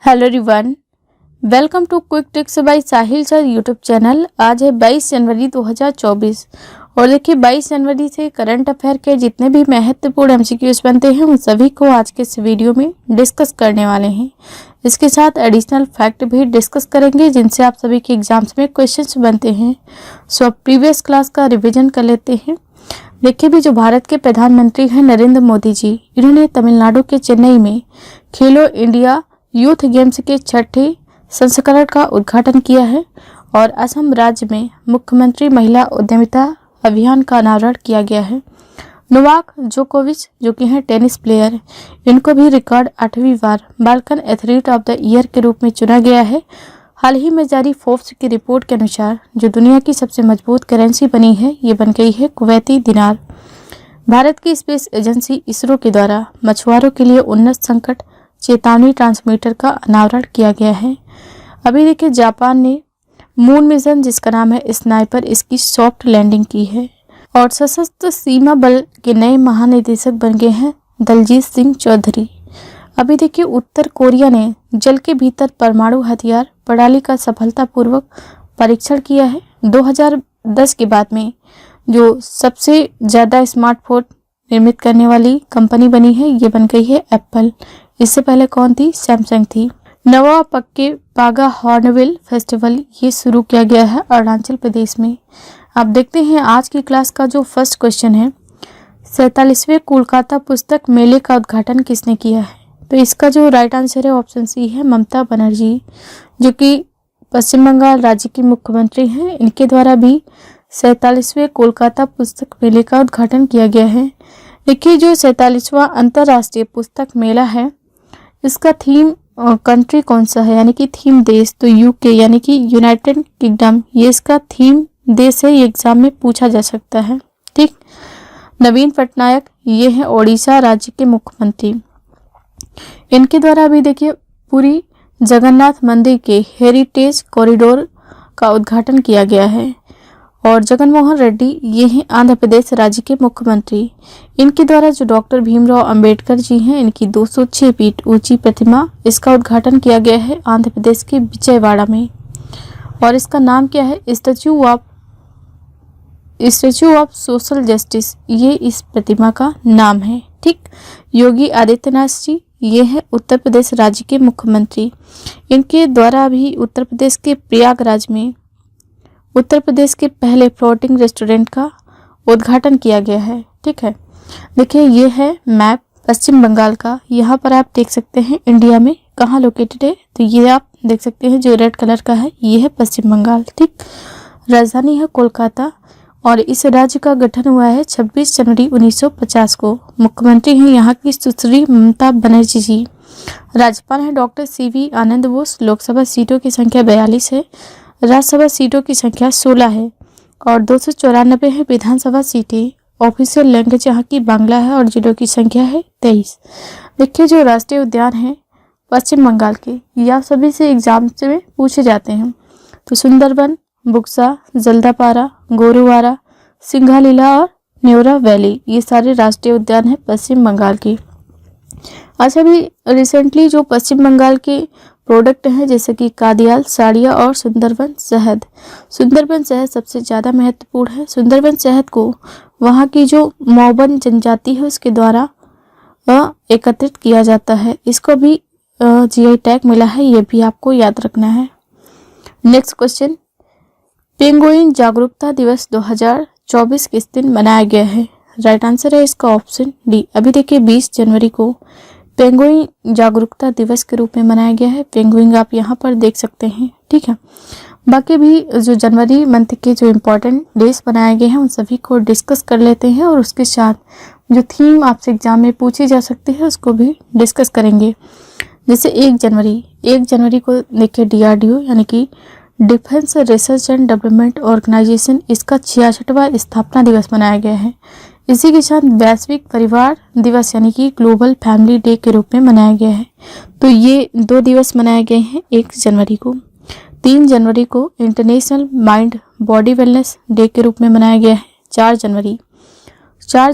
Hello everyone, welcome to quick tricks by Sahil sir YouTube channel. आज है 22 जनवरी 2024 और देखिए 22 जनवरी से करंट अफेयर के जितने भी महत्वपूर्ण एमसीक्यूज बनते हैं उन सभी को आज के इस वीडियो में डिस्कस करने वाले हैं। इसके साथ एडिशनल फैक्ट भी डिस्कस करेंगे जिनसे आप सभी के एग्जाम्स में क्वेश्चंस बनते हैं। सो अब प्रीवियस क्लास का रिविजन कर लेते हैं। देखिए भी जो भारत के प्रधानमंत्री हैं नरेंद्र मोदी जी, इन्होंने तमिलनाडु के चेन्नई में खेलो इंडिया यूथ गेम्स के छठे संस्करण का उद्घाटन किया है और असम राज्य में मुख्यमंत्री महिला उद्यमिता अभियान का अनावरण किया गया है। नोवाक जोकोविच जो कि हैं टेनिस प्लेयर, इनको भी रिकॉर्ड 8वीं बार Balkan athlete of the year के रूप में चुना गया है। हाल ही में जारी फोर्ब्स की रिपोर्ट के अनुसार जो दुनिया की सबसे मजबूत करेंसी बनी है ये बन गई है कुवैती दिनार। भारत की स्पेस एजेंसी इसरो के द्वारा मछुआरों के लिए उन्नत संकट चेतावनी ट्रांसमीटर का अनावरण किया गया है। अभी देखिए जापान ने मून मिशन जिसका नाम है स्नाइपर, इसकी सॉफ्ट लैंडिंग की है। और सशस्त्र सीमा बल के नए महानिदेशक बन गए हैं दलजीत सिंह चौधरी। अभी देखिए उत्तर कोरिया ने जल के भीतर परमाणु हथियार प्रणाली का सफलतापूर्वक परीक्षण किया है। 2010 के बाद में जो सबसे ज़्यादा स्मार्टफोन निर्मित करने वाली कंपनी बनी है ये बन गई है एप्पल। इससे पहले कौन थी? सैमसंग थी। नवा पक्के पागा हॉर्नबिल फेस्टिवल ये शुरू किया गया है अरुणाचल प्रदेश में। आप देखते हैं आज की क्लास का जो फर्स्ट क्वेश्चन है, 47वें कोलकाता पुस्तक मेले का उद्घाटन किसने किया है? तो इसका जो राइट आंसर है ऑप्शन सी है ममता बनर्जी, जो कि पश्चिम बंगाल राज्य की मुख्यमंत्री हैं। इनके द्वारा भी 47वें कोलकाता पुस्तक मेले का उद्घाटन किया गया है। देखिए जो 47वां अंतर्राष्ट्रीय पुस्तक मेला है इसका थीम कंट्री कौन सा है, यानी कि थीम देश, तो यूके यानी कि यूनाइटेड किंगडम ये इसका थीम देश है। ये एग्जाम में पूछा जा सकता है। ठीक। नवीन पटनायक ये है ओडिशा राज्य के मुख्यमंत्री। इनके द्वारा भी देखिए पूरी जगन्नाथ मंदिर के हेरिटेज कॉरिडोर का उद्घाटन किया गया है। और जगनमोहन रेड्डी ये हैं आंध्र प्रदेश राज्य के मुख्यमंत्री। इनके द्वारा जो डॉक्टर भीमराव अंबेडकर जी हैं इनकी 206 फीट ऊंची प्रतिमा, इसका उद्घाटन किया गया है आंध्र प्रदेश के विजयवाड़ा में। और इसका नाम क्या है? स्टैचू ऑफ सोशल जस्टिस, ये इस प्रतिमा का नाम है। ठीक। योगी आदित्यनाथ जी ये है उत्तर प्रदेश राज्य के मुख्यमंत्री। इनके द्वारा भी उत्तर प्रदेश के प्रयागराज में उत्तर प्रदेश के पहले फ्लोटिंग रेस्टोरेंट का उद्घाटन किया गया है। ठीक है। देखिए ये है मैप पश्चिम बंगाल का। यहाँ पर आप देख सकते हैं इंडिया में कहाँ लोकेटेड है, तो ये आप देख सकते हैं जो रेड कलर का है ये है पश्चिम बंगाल। ठीक। राजधानी है कोलकाता और इस राज्य का गठन हुआ है 26 जनवरी 1950 को। मुख्यमंत्री हैं यहाँ की सुश्री ममता बनर्जी जी। राज्यपाल हैं डॉक्टर सीवी आनंद बोस। लोकसभा सीटों की संख्या 42 है। राज्यसभा सीटों की संख्या 16 है और 294 है विधानसभा सीटें। ऑफिशियल लैंग्वेज यहाँ की बांग्ला है और जिलों की संख्या है 23। देखिए जो राष्ट्रीय उद्यान है पश्चिम बंगाल के, ये आप सभी से एग्जाम में पूछे जाते हैं। तो सुंदरबन, बुक्सा, जल्दापारा, गोरुवारा, सिंघालीला और न्योरा वैली ये सारे राष्ट्रीय उद्यान हैं पश्चिम बंगाल के। अच्छा भी रिसेंटली जो पश्चिम बंगाल के प्रोडक्ट हैं जैसे कि कादियाल साड़ियाँ और सुंदरबन शहद। सुंदरबन शहद सबसे ज़्यादा महत्वपूर्ण है। सुंदरबन शहद को वहाँ की जो मौबन जनजाति है उसके द्वारा एकत्रित किया जाता है। इसको भी जीआई टैग मिला है, ये भी आपको याद रखना है। नेक्स्ट क्वेश्चन, पेंगुइन जागरूकता दिवस 2024 किस दिन मनाया गया है? राइट आंसर है इसका ऑप्शन डी। अभी देखिए 20 जनवरी को पेंगुइन जागरूकता दिवस के रूप में मनाया गया है। पेंगुइन आप यहाँ पर देख सकते हैं। ठीक है। बाकी भी जो जनवरी मंथ के जो इम्पोर्टेंट डेज बनाए गए हैं उन सभी को डिस्कस कर लेते हैं और उसके साथ जो थीम आपसे एग्जाम में पूछी जा सकती है उसको भी डिस्कस करेंगे। जैसे 1 जनवरी को देखिए DRDO यानी कि defence research and development organisation, इसका 66वां स्थापना दिवस मनाया गया है। इसी के साथ वैश्विक परिवार दिवस यानी कि ग्लोबल फैमिली डे के रूप में मनाया गया है। तो ये 2 दिवस मनाए गए हैं 1 जनवरी को। 3 जनवरी को international mind body wellness day के रूप में मनाया गया है। 4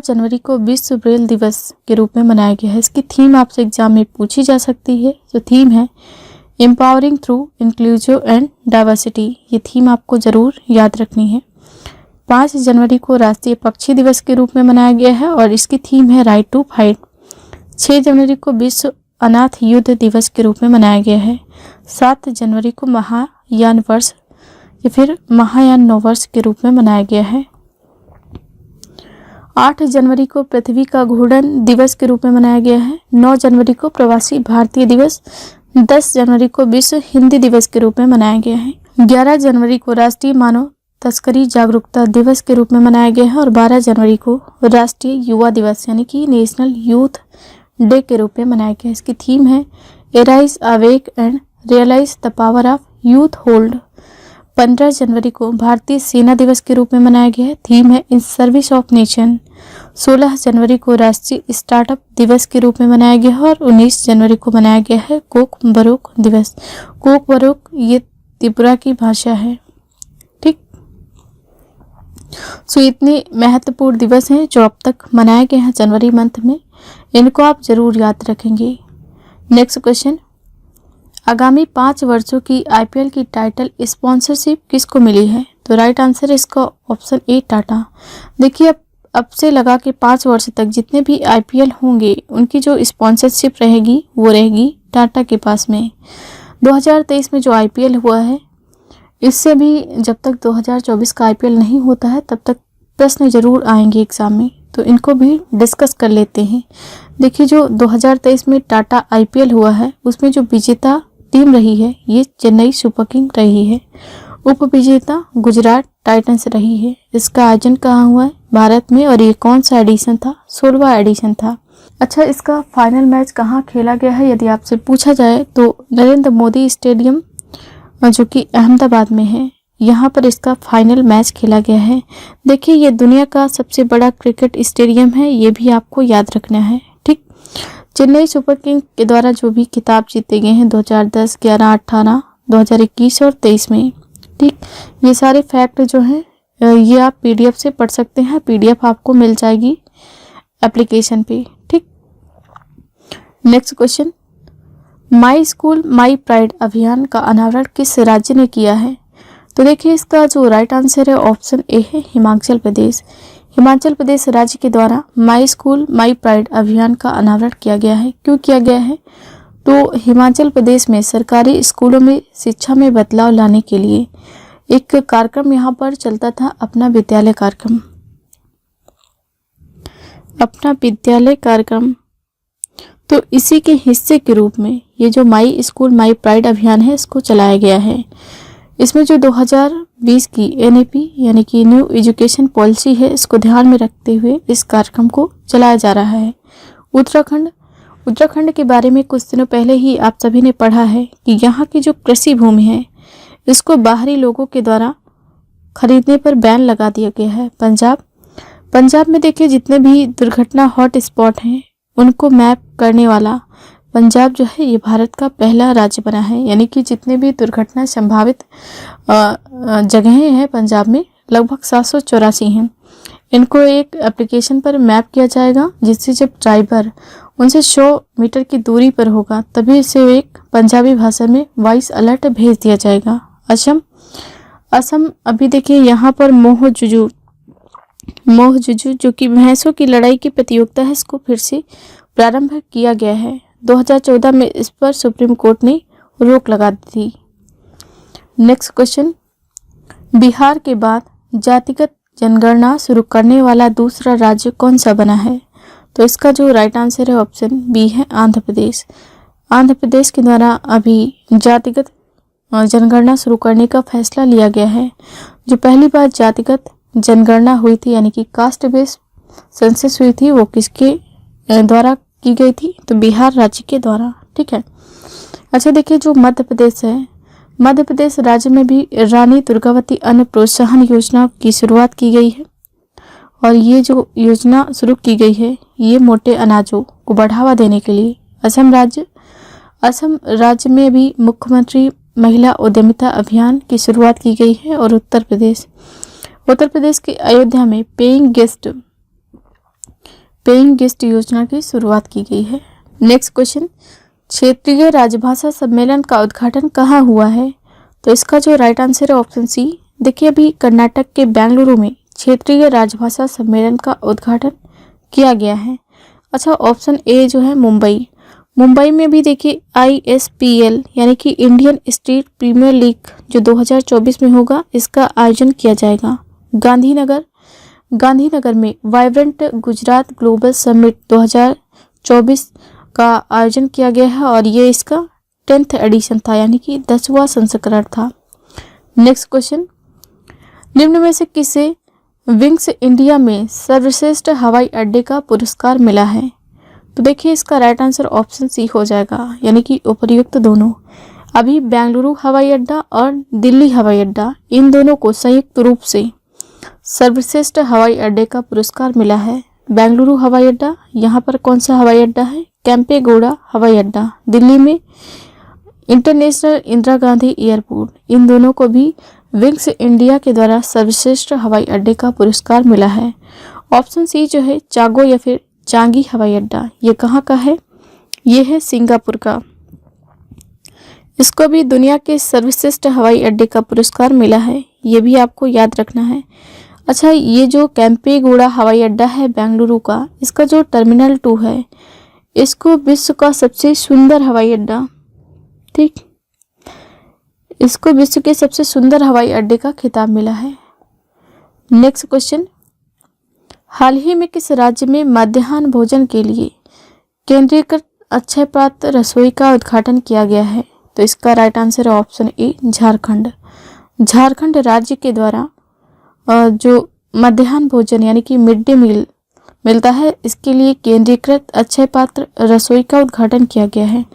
जनवरी को विश्व ब्रेल दिवस के रूप में मनाया गया है। इसकी थीम आपसे एग्जाम में पूछी जा सकती है। जो थीम है empowering through inclusive and diversity, ये थीम आपको ज़रूर याद रखनी है। 5 जनवरी को राष्ट्रीय पक्षी दिवस के रूप में मनाया गया है और इसकी थीम है राइट टू फाइट। 6 जनवरी को विश्व अनाथ युद्ध दिवस के रूप में मनाया गया है। 7 जनवरी को महायान वर्ष या फिर महायान नववर्ष के रूप में मनाया गया है। 8 जनवरी को पृथ्वी का घूर्णन दिवस के रूप में मनाया गया है। 9 जनवरी को प्रवासी भारतीय दिवस, 10 जनवरी को विश्व हिंदी दिवस के रूप में मनाया गया है। 11 जनवरी को राष्ट्रीय मानव तस्करी जागरूकता दिवस के रूप में मनाया गया है और 12 जनवरी को राष्ट्रीय युवा दिवस यानी कि नेशनल यूथ डे के रूप में मनाया गया है। इसकी थीम है arise awake and realise the power of youth hold. 15 जनवरी को भारतीय सेना दिवस के रूप में मनाया गया है। थीम है इन सर्विस ऑफ नेशन। 16 जनवरी को राष्ट्रीय स्टार्टअप दिवस के रूप में मनाया गया है और 19 जनवरी को मनाया गया है कोक बरोक दिवस। कोक बरोक ये त्रिपुरा की भाषा है। ठीक, सो इतने महत्वपूर्ण दिवस हैं जो अब तक मनाए गए हैं जनवरी मंथ में, इनको आप जरूर याद रखेंगे। नेक्स्ट क्वेश्चन, आगामी 5 वर्षों की आईपीएल की टाइटल स्पॉन्सरशिप किसको मिली है? तो राइट आंसर है इसका ऑप्शन ए टाटा। देखिए अब से लगा के 5 वर्ष तक जितने भी आईपीएल होंगे उनकी जो स्पॉन्सरशिप रहेगी वो रहेगी टाटा के पास में। 2023 में जो आईपीएल हुआ है इससे भी जब तक 2024 का आईपीएल नहीं होता है तब तक प्रश्न जरूर आएंगे एग्जाम में, तो इनको भी डिस्कस कर लेते हैं। देखिए जो 2023 में टाटा आईपीएल हुआ है उसमें जो विजेता टीम रही है ये चेन्नई सुपर किंग रही है। उप विजेता गुजरात टाइटंस रही है। इसका आयोजन कहाँ हुआ है? भारत में। और ये कौन सा एडिशन था? 16वां एडिशन था। अच्छा, इसका फाइनल मैच कहाँ खेला गया है यदि आपसे पूछा जाए तो नरेंद्र मोदी स्टेडियम जो कि अहमदाबाद में है, यहाँ पर इसका फाइनल मैच खेला गया है। देखिए ये दुनिया का सबसे बड़ा क्रिकेट स्टेडियम है, ये भी आपको याद रखना है। ठीक, चेन्नई सुपर किंग के द्वारा जो भी खिताब जीते गए हैं 2010, 11, 18, 2021 और 23 में। ठीक, ये सारे फैक्ट जो हैं ये आप पीडीएफ से पढ़ सकते हैं। पीडीएफ आपको मिल जाएगी एप्लीकेशन पे। ठीक, next question, my school my pride अभियान का अनावरण किस राज्य ने किया है? तो देखिए इसका जो राइट आंसर है ऑप्शन ए है हिमाचल प्रदेश। हिमाचल प्रदेश राज्य के द्वारा माई स्कूल माई प्राइड अभियान का अनावरण किया गया है। क्यों किया गया है? तो हिमाचल प्रदेश में सरकारी स्कूलों में शिक्षा में बदलाव लाने के लिए एक कार्यक्रम यहाँ पर चलता था, अपना विद्यालय कार्यक्रम। अपना विद्यालय कार्यक्रम, तो इसी के हिस्से के रूप में ये जो माई स्कूल माई प्राइड अभियान है इसको चलाया गया है। इसमें जो 2020 की एनईपी यानी कि न्यू एजुकेशन पॉलिसी है इसको ध्यान में रखते हुए इस कार्यक्रम को चलाया जा रहा है। उत्तराखंड के बारे में कुछ दिनों पहले ही आप सभी ने पढ़ा है कि यहाँ की जो कृषि भूमि है इसको बाहरी लोगों के द्वारा खरीदने पर बैन लगा दिया गया है। पंजाब में देखिए जितने भी दुर्घटना हॉट स्पॉट हैं उनको मैप करने वाला पंजाब जो है ये भारत का पहला राज्य बना है। यानी कि जितने भी दुर्घटना संभावित जगहें हैं पंजाब में लगभग 784 हैं। इनको एक एप्लीकेशन पर मैप किया जाएगा जिससे जब ड्राइवर उनसे 100 मीटर की दूरी पर होगा तभी इसे एक पंजाबी भाषा में वॉइस अलर्ट भेज दिया जाएगा। असम अभी देखिए यहाँ पर मोहजुजू जो कि भैंसों की लड़ाई की प्रतियोगिता है इसको फिर से प्रारंभ किया गया है। 2014 में इस पर सुप्रीम कोर्ट ने रोक लगा दी थी। नेक्स्ट क्वेश्चन, बिहार के बाद जातिगत जनगणना शुरू करने वाला दूसरा राज्य कौन सा बना है? तो इसका जो राइट आंसर है ऑप्शन बी है आंध्र प्रदेश। आंध्र प्रदेश के द्वारा अभी जातिगत जनगणना शुरू करने का फैसला लिया गया है। जो पहली बार जातिगत जनगणना हुई थी यानी कि कास्ट बेस्ड सेंसस हुई थी वो किसके द्वारा की गई थी? तो बिहार राज्य के द्वारा। ठीक है। अच्छा देखिए जो मध्य प्रदेश है, मध्य प्रदेश राज्य में भी रानी दुर्गावती अन्न प्रोत्साहन योजना की शुरुआत की गई है और ये जो योजना शुरू की गई है ये मोटे अनाजों को बढ़ावा देने के लिए। असम राज्य में भी मुख्यमंत्री महिला उद्यमिता अभियान की शुरुआत की गई है और उत्तर प्रदेश के अयोध्या में पेइंग गेस्ट योजना की शुरुआत की गई है। नेक्स्ट क्वेश्चन, क्षेत्रीय राजभाषा सम्मेलन का उद्घाटन कहाँ हुआ है? तो इसका जो राइट आंसर है ऑप्शन सी। देखिए अभी कर्नाटक के बेंगलुरु में क्षेत्रीय राजभाषा सम्मेलन का उद्घाटन किया गया है। अच्छा, ऑप्शन ए जो है मुंबई में भी देखिए ISPL यानी कि इंडियन स्टेट प्रीमियर लीग जो 2024 में होगा, इसका आयोजन किया जाएगा। गांधीनगर में वाइब्रेंट गुजरात ग्लोबल समिट 2024 का आयोजन किया गया है और ये इसका 10th एडिशन था, यानी कि 10वां संस्करण था। नेक्स्ट क्वेश्चन, निम्न में से किसे विंग्स इंडिया में सर्वश्रेष्ठ हवाई अड्डे का पुरस्कार मिला है? तो देखिए इसका राइट आंसर ऑप्शन सी हो जाएगा, यानी कि उपर्युक्त दोनों। अभी बेंगलुरु हवाई अड्डा और दिल्ली हवाई अड्डा, इन दोनों को संयुक्त रूप से सर्वश्रेष्ठ हवाई अड्डे का पुरस्कार मिला है। बेंगलुरु हवाई अड्डा, यहाँ पर कौन सा हवाई अड्डा है? केम्पेगौड़ा हवाई अड्डा। दिल्ली में इंटरनेशनल इंदिरा गांधी एयरपोर्ट, इन दोनों को भी विंग्स इंडिया के द्वारा सर्वश्रेष्ठ हवाई अड्डे का पुरस्कार मिला है। ऑप्शन सी जो है चांगो या फिर चांगी हवाई अड्डा, ये कहाँ का है? ये है सिंगापुर का। इसको भी दुनिया के सर्वश्रेष्ठ हवाई अड्डे का पुरस्कार मिला है, ये भी आपको याद रखना है। अच्छा, ये जो केम्पेगौड़ा हवाई अड्डा है बेंगलुरु का, इसका जो टर्मिनल 2 है, इसको विश्व का सबसे सुंदर हवाई अड्डा, ठीक, इसको विश्व के सबसे सुंदर हवाई अड्डे का खिताब मिला है। नेक्स्ट क्वेश्चन, हाल ही में किस राज्य में मध्याह्न भोजन के लिए केंद्रीकृत अक्षय पात्र रसोई का उद्घाटन किया गया है? तो इसका राइट आंसर है ऑप्शन ए झारखंड राज्य के द्वारा जो मध्याह्न भोजन यानी कि मिड डे मील मिलता है, इसके लिए केंद्रीकृत अक्षय पात्र रसोई का उद्घाटन किया गया है।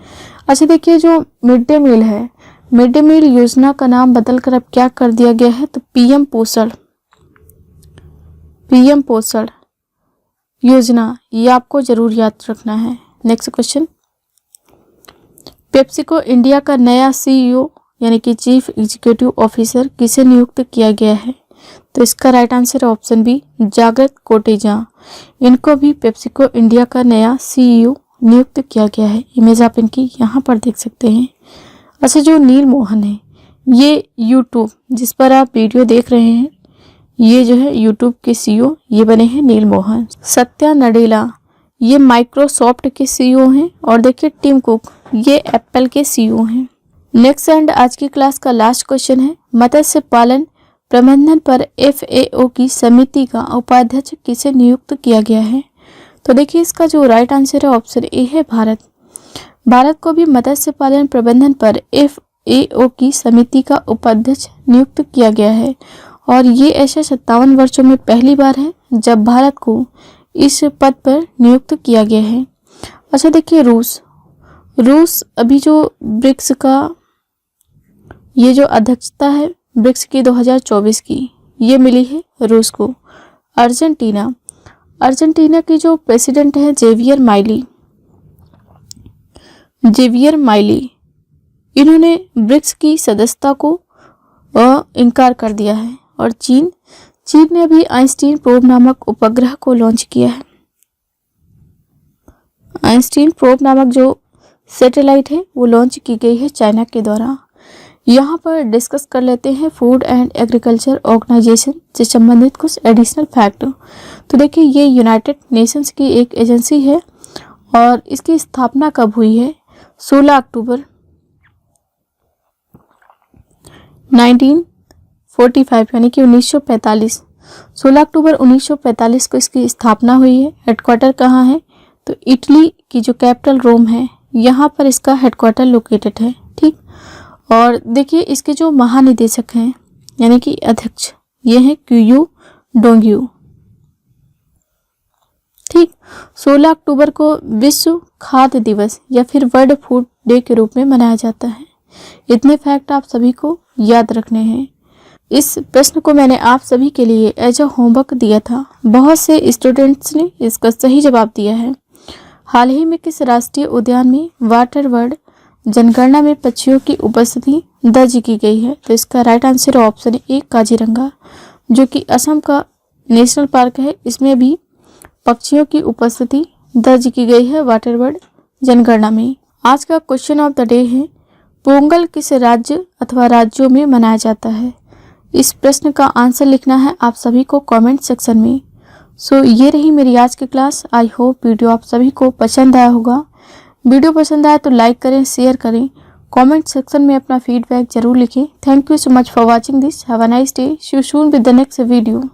अच्छा देखिए, जो मिड डे मील है, मिड डे मील योजना का नाम बदलकर अब क्या कर दिया गया है? तो पीएम पोषण योजना, ये आपको जरूर याद रखना है। नेक्स्ट क्वेश्चन, पेप्सिको इंडिया का नया CEO यानी कि चीफ एग्जीक्यूटिव ऑफिसर किसे नियुक्त किया गया है? तो इसका राइट आंसर ऑप्शन बी जागृत कोटेचा, इनको भी पेप्सिको इंडिया का नया CEO नियुक्त किया गया है। इमेज आप इनकी यहाँ पर देख सकते हैं। अच्छा, जो नील मोहन है, ये यूट्यूब जिस पर आप वीडियो देख रहे हैं, ये जो है यूट्यूब के CEO ये बने हैं नील मोहन। सत्या नडेला, ये माइक्रोसॉफ्ट के CEO हैं। और देखिए टिम कुक, ये एप्पल के CEO हैं। नेक्स्ट एंड आज की क्लास का लास्ट क्वेश्चन है, मत्स्य पालन प्रबंधन पर FAO की समिति का उपाध्यक्ष किसे नियुक्त किया गया है? तो देखिए इसका जो राइट आंसर है ऑप्शन ए है भारत को भी मत्स्य पालन प्रबंधन पर FAO की समिति का उपाध्यक्ष नियुक्त किया गया है और ये ऐसे 57 वर्षों में पहली बार है जब भारत को इस पद पर नियुक्त किया गया है। अच्छा देखिए, रूस अभी जो ब्रिक्स का ये जो अध्यक्षता है ब्रिक्स की 2024 की, ये मिली है रूस को। अर्जेंटीना की जो प्रेसिडेंट है जेवियर माइली, इन्होंने ब्रिक्स की सदस्यता को इनकार कर दिया है। और चीन ने अभी आइंस्टीन प्रोब नामक उपग्रह को लॉन्च किया है। आइंस्टीन प्रोब नामक जो सैटेलाइट है वो लॉन्च की गई है चाइना के द्वारा। यहाँ पर डिस्कस कर लेते हैं फूड एंड एग्रीकल्चर ऑर्गेनाइजेशन से संबंधित कुछ एडिशनल फैक्ट। तो देखिए, ये यूनाइटेड नेशंस की एक एजेंसी है और इसकी स्थापना कब हुई है? 16 अक्टूबर 1945 यानी कि 1945। 16 अक्टूबर 1945 को इसकी स्थापना हुई है। हेडक्वार्टर कहाँ है? तो इटली की जो कैपिटल रोम है, यहाँ पर इसका हेडक्वार्टर लोकेटेड है। ठीक, और देखिए इसके जो महानिदेशक हैं यानी कि अध्यक्ष, ये हैं क्यूयू डोंग्यू। ठीक, 16 अक्टूबर को विश्व खाद्य दिवस या फिर वर्ल्ड फूड डे के रूप में मनाया जाता है। इतने फैक्ट आप सभी को याद रखने हैं। इस प्रश्न को मैंने आप सभी के लिए एज अ होमवर्क दिया था। बहुत से स्टूडेंट्स ने इसका सही जवाब दिया है। हाल ही में किस राष्ट्रीय उद्यान में वाटर बर्ड जनगणना में पक्षियों की उपस्थिति दर्ज की गई है? तो इसका right answer option A Kaziranga, जो कि असम का नेशनल पार्क है। इसमें भी पक्षियों की उपस्थिति दर्ज की गई है वाटर बर्ड जनगणना में। आज का क्वेश्चन ऑफ द डे है, पोंगल किस राज्य अथवा राज्यों में मनाया जाता है? इस प्रश्न का आंसर लिखना है आप सभी को कमेंट सेक्शन में। सो ये रही मेरी आज की क्लास। आई होप वीडियो आप सभी को पसंद आया होगा। वीडियो पसंद आया तो लाइक करें, शेयर करें, कमेंट सेक्शन में अपना फीडबैक जरूर लिखें। Thank you so much for watching this. Have a nice day. See you soon with the next video.